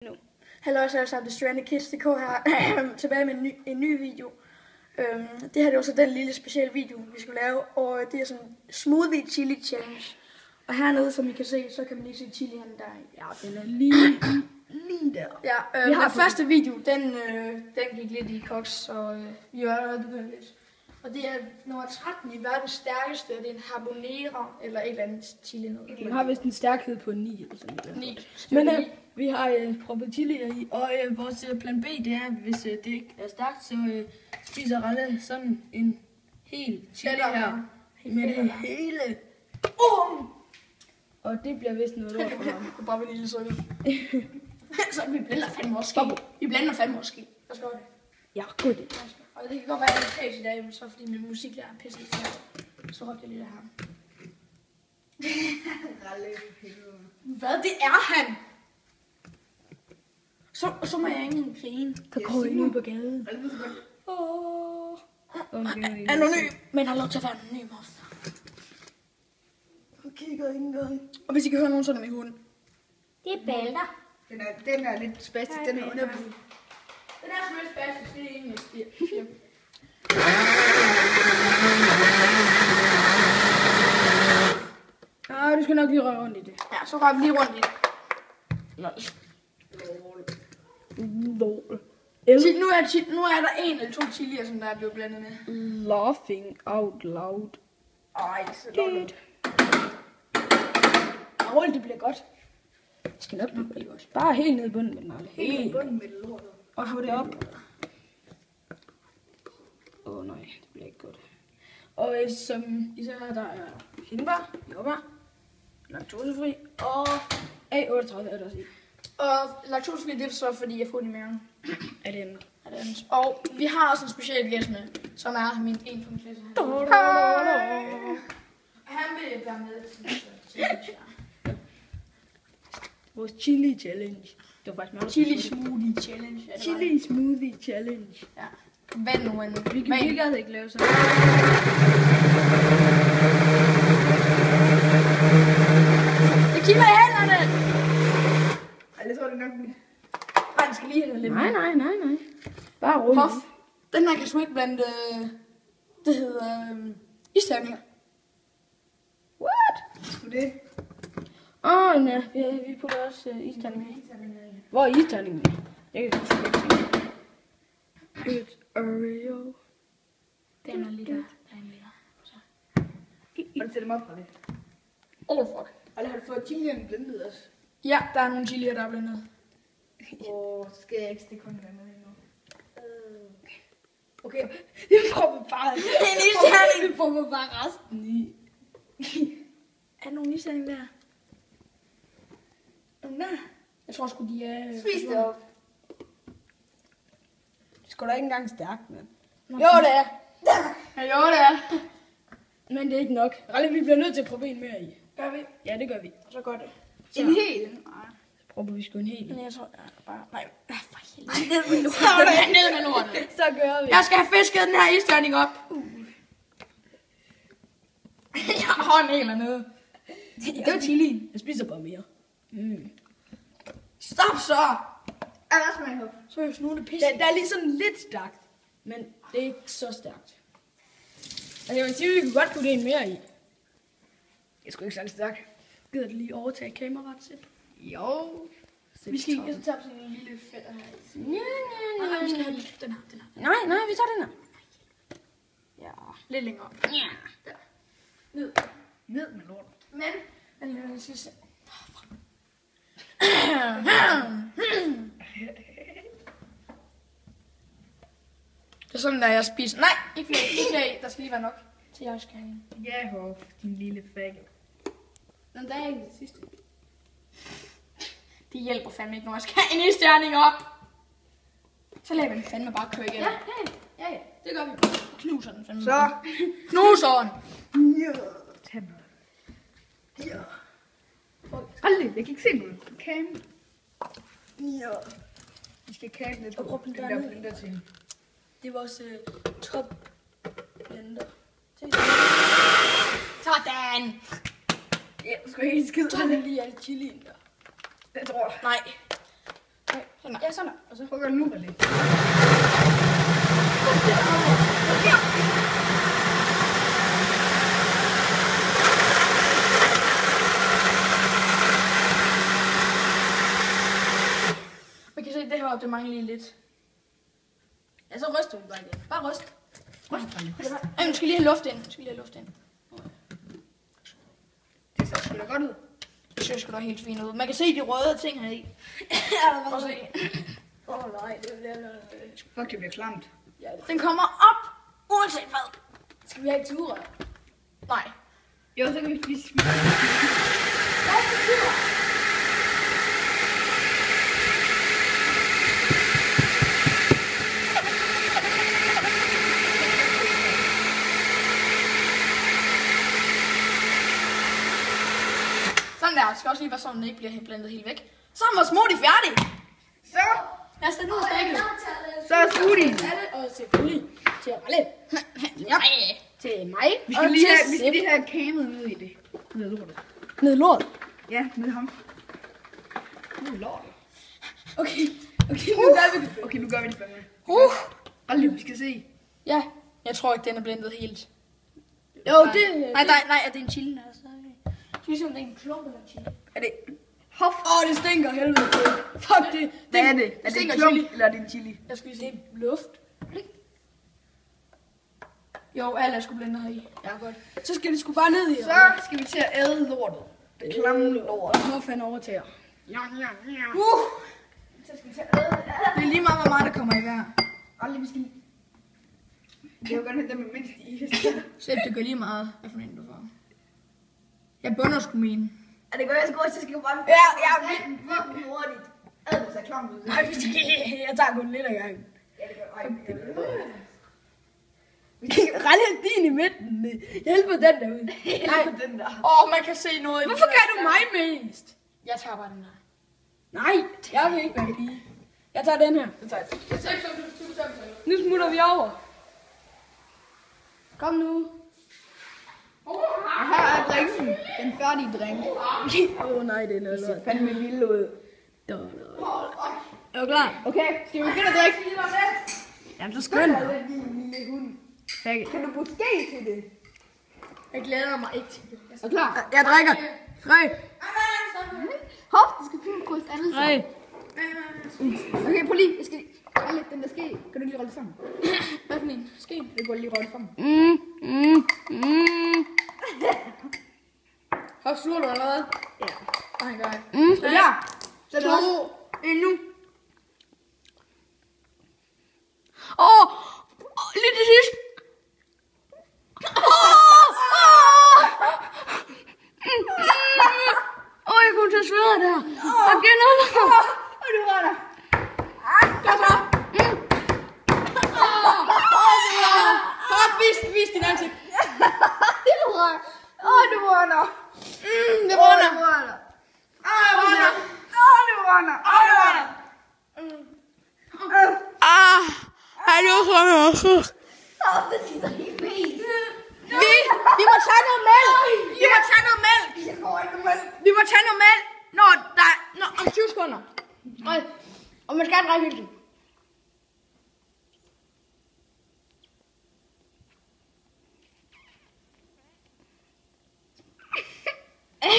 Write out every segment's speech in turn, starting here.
Nu. Hallo, så er jeg sammen StrandedKids.dk her, tilbage med en ny video. Det her er også den lille specielle video, vi skal lave, og det er sådan en smoothie chili challenge. Og hernede, som I kan se, så kan man lige se chilien der. Ja, den er lige der. Ja, den første video, den gik lidt i koks, så vi var allerede begyndt lidt. Og det er nummer 13 i verdens stærkeste, og det er en habanero, eller et eller andet chili noget. Man har vist en stærkhed på 9 eller sådan noget. 9. Men vi har proppet chili i, og vores plan B, det er, hvis det ikke er stærkt, så spiser Ralle sådan en hel chili her. Med det hele. Og det bliver vist noget lort for ham. Det er bare vanilje sukker. Så vi blander fandme også. Vi blander fandme også. Lad os gøre det. Ja, god det. Og det kan godt være, at jeg er i dag, men så fordi min musik der er pisse lidt. Så råbte jeg lidt af ham. Hvad? Det er han! Så må jeg ikke grine. Der går en ud på gaden. Anonym, men har lov til at være anonym også. Jeg kigger ikke engang. Og hvis I kan høre nogen, så er det min hund. Det er balder. Den er lidt spastisk, den er underbud. Den er selvfølgelig spastisk, det er egentlig et Nej, du skal nok lige røre rundt i det. Ja, så rører vi lige rundt i det. Lol. Nu er der en eller to chilier, som der er blevet blandet med. Laughing out loud. Ej, så lort. Roll, det bliver godt. Det skal nok blive godt. Bare helt ned i bunden med den alle. Helt i bunden med det lortet. Og få det op. Nej, det bliver ikke godt. Og som I ser her, der er hindbær, jordbær, laktosefri og A38 er der også i. Og laktosefri, det er så fordi jeg får det i maven. Er det andet? Og vi har også en speciel gæst med, som er en fra min klasse her. Han vil være med til vores chili challenge. Det var faktisk meget chili smoothie challenge. Chili smoothie challenge. Ja. Hvad nu en? Vi kan ikke lave sådan. Det kilder i hænderne! Ej, det tror jeg nok. Nej, den skal lige have lidt. Nej. Bare roligt. Hof. Den her kan sgu ikke blande, det hedder isterninger. What? Skulle det? Nej, vi putter også isterninger. Hvor er isterningen? Jeg kan sgu ikke se. It's Oreo. Den er lidt der. Og det sætter dem op fra det. Oh fuck. Eller har du fået chilien blendet også? Ja, der er nogle chilier, der er blandet. Så skal jeg ikke stikke hånden med endnu. Okay, jeg prøver bare. Jeg prøver bare resten i. Er der nogle isterninger der? Nej. Jeg tror sgu, de er... Spis det op. Det skal da ikke engang stærkt, men. Jo, det er. Ja, jo, det er. Men det er ikke nok. Ralle, vi bliver nødt til at prøve en mere i. Gør vi? Ja, det gør vi. Så gør det. Så. En hel? Nej. Så prøver vi sgu en hel. Men jeg tror, bare... Nej, for helvede. Så er det ned med lortet. Så gør vi. Jeg skal have fisket den her isterning op. Jeg har en hel hernede. Det var chilien. Jeg spiser bare mere. Stop så! Seriøst, nu er det pisse. Der er lige sådan lidt stærkt, men det er ikke så stærkt. Altså, jeg vil sige, at vi kunne godt putte en mere i. Det er sgu ikke særlig stærkt. Gider du lige overtage kameraet til? Jo. Vi skal ikke tage sådan en lille fætter her. Nej, vi skal have den her. Nej, vi tager den her. Ja. Lidt længere op. Ja. Der. Ned. Ned med lort. Men jeg skal se. Det er sådan, der jeg spiser. Nej, ikke flere. Der skal lige være nok til jeg skal have en. Ja, Hoff, din lille fagge. Men der er ikke det sidste. Det hjælper fandme ikke, når jeg skal have en isterning op. Så lader vi den fandme bare køre igen. Ja, det gør vi. Knuser den fandme. Så. Knuser den. Ja. Tag mig. Ja. Aldrig, jeg kan ikke se noget. Cam. Ja. Vi skal kage lidt på den der blender til. Det er vores top blender. Sådan! Ja, du skal ikke skide. Så er det lige alt chilien der. Jeg tror. Nej. Sådan der. Ja, sådan der. Og så prøver jeg nu lidt. Man kan se, det her, det mangler lige lidt. Ja, så ryster vi bare igen. Bare ryst. Ryst bare lidt. Ej, du skal lige have luft ind. Det ser sgu da godt ud. Det ser sgu da helt fint ud. Man kan se de røde ting heri. Og se. Nej, det fuck, det bliver klamt. Ja, den kommer op, uanset hvad. Skal vi have et ture? Nej. Jo, så kan vi spise. Sådan der. Det skal også lige være sådan, den ikke bliver blandet helt væk. Så er vores smoothie færdig. Så. Lad os da nu stikke. Så er smoothie. Og selvfølgelig til Ralle. Ja. Til mig. Vi skal lige have kamet ned i det. Ned lortet. Ned lort. Ja, med ham. Ned lortet. Okay. Okay, nu gør vi det fandme. Uh. Vi skal se. Ja. Jeg tror ikke, den er blendet helt. Jo, det... Nej, er det en chili? Altså. Ligesom det er en klump eller en chili. Er det... Hof. Det stinker helvede til. Fuck det. Hvad er det? Er det en stinker klump, chili. eller er det en chili? Jeg skulle lige se luft. Jo, alle er sgu blendet heri. Ja, godt. Så skal det sgu bare ned i. Så skal vi til at æde lortet. Det klamme lort. Må fanden overtager. Ja. Så skal vi til at æde. Det er lige meget, hvor meget der kommer i hver. Aldrig, vi skal... Det er jo godt have dem med mindst i. Selv det gør lige meget. Hvad for en du får? Jeg bunder sgu min. Er det godt, jeg skal gå, så skal jeg bare... Ja. Fuck hurtigt. Ad, det ser klamt ud. Nej, jeg tager kun lidt ad gangen. Ja, det gør Ralle din i midten. Hjælper den derude. Nej, den der. Man kan se noget. Hvorfor gør du mig mest? Jeg tager bare den der. Nej, Jeg vil ikke være pige. Jeg tager den her. det tager jeg. Nu smutter vi over. Kom nu. Og her er drinken. Den færdige drink. Nej, det er noget Det ser fandme vildt ud. Er du klar? Okay, skal vi begynde at drikke? Jamen, så skynd dig. Lille hund. Færdig. Kan du putte ske til det? Jeg glæder mig ikke til det. Er du klar? Jeg drikker. 3. Hov, det skal fint kryds alle sammen. 3. Okay, prøv lige. Jeg skal lige... Alle, den der ske. Kan du lige rolle det sammen? Hvad for en? Ske. Det går lige rolle sammen. Har du slået eller hvad? Ja. Nej, gør jeg. Så klar. Så er det også... 2. Endnu. Lige til sidst. Jeg kommer til at svede der. Og gennem. Og du var der. Kom så. Vis din ansigt. Det var der. Du var der. Det runder. Du var der. Det runder. Du var der. Hallo, Ramon. Det sidder i ben. Vi må tage noget mælk. Vi må tage noget mælk. Om 20 sekunder. Og man skal drikke helt. Man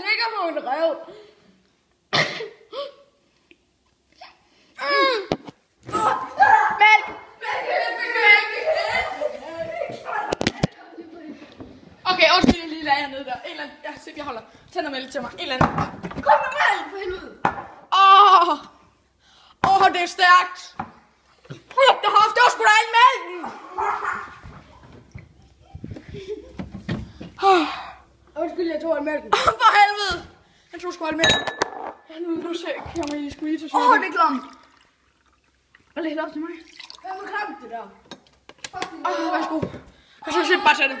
ligger på en røv. Mælk. Okay, undskyld, jeg lige lader jer ned der. En eller anden, jeg holder. Tag noget mælk til mig. En eller anden. Kom med mælk, for helvede. Det er stærkt. Fuck, det var sgu da ikke mælken. Undskyld, jeg tog en mælken. For helvede. Jeg tror sgu alt mælk. Nu ser jeg mig sgu lige til at Det er klamt. Og læg op til mig. Hvad er klamt det der? Værsgo. Kom så, bare tage det.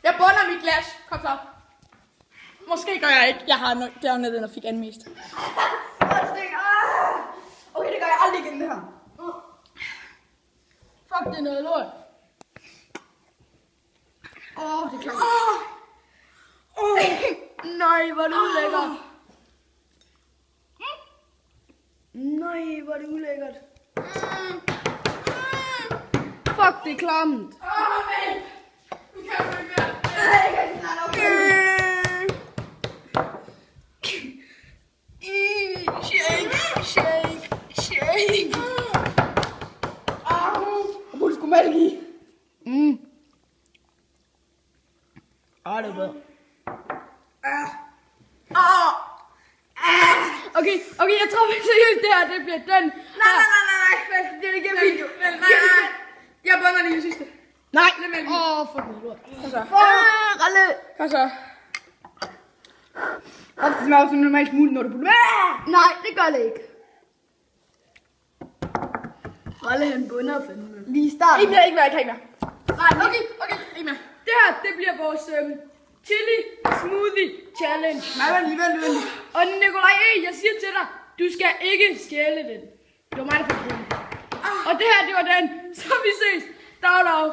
Jeg bunder mit glas. Kom så. Måske gør jeg ikke. Jeg har dernede, den fik anmest. Okay, det gør jeg aldrig igen det her. Fuck, det er noget lort. Det er klamt. Nej, hvor er det ulækker. Nej, hvor er det ulækkert. Fuck, det er klamt. Men! Du kan jo ikke mere. Jeg kan ikke snart okay. Shake. Jeg burde sgu mælke i. Det er bedre. Okay, jeg tror seriøst, det her, det bliver den. Nej. Vent, det er ikke en video. Vent, nej. Jeg bunder lige det sidste. Nej. Fuck det lort. Kom så. Ralle. Kom så. Det smager som normalt smule, når du putter. Nej, det gør det ikke. Ralle, han bunder fandme. Lige i starten. Ikke mere, jeg kan ikke mere. Nej, okay, ikke mere. Det her, det bliver vores chili smoothie challenge. Nej, vent lige. Og Nikolaj E., jeg siger til dig, du skal ikke stjæle den. Det var mig, der fik den. Og det her, det var den. Så vi ses. Dag.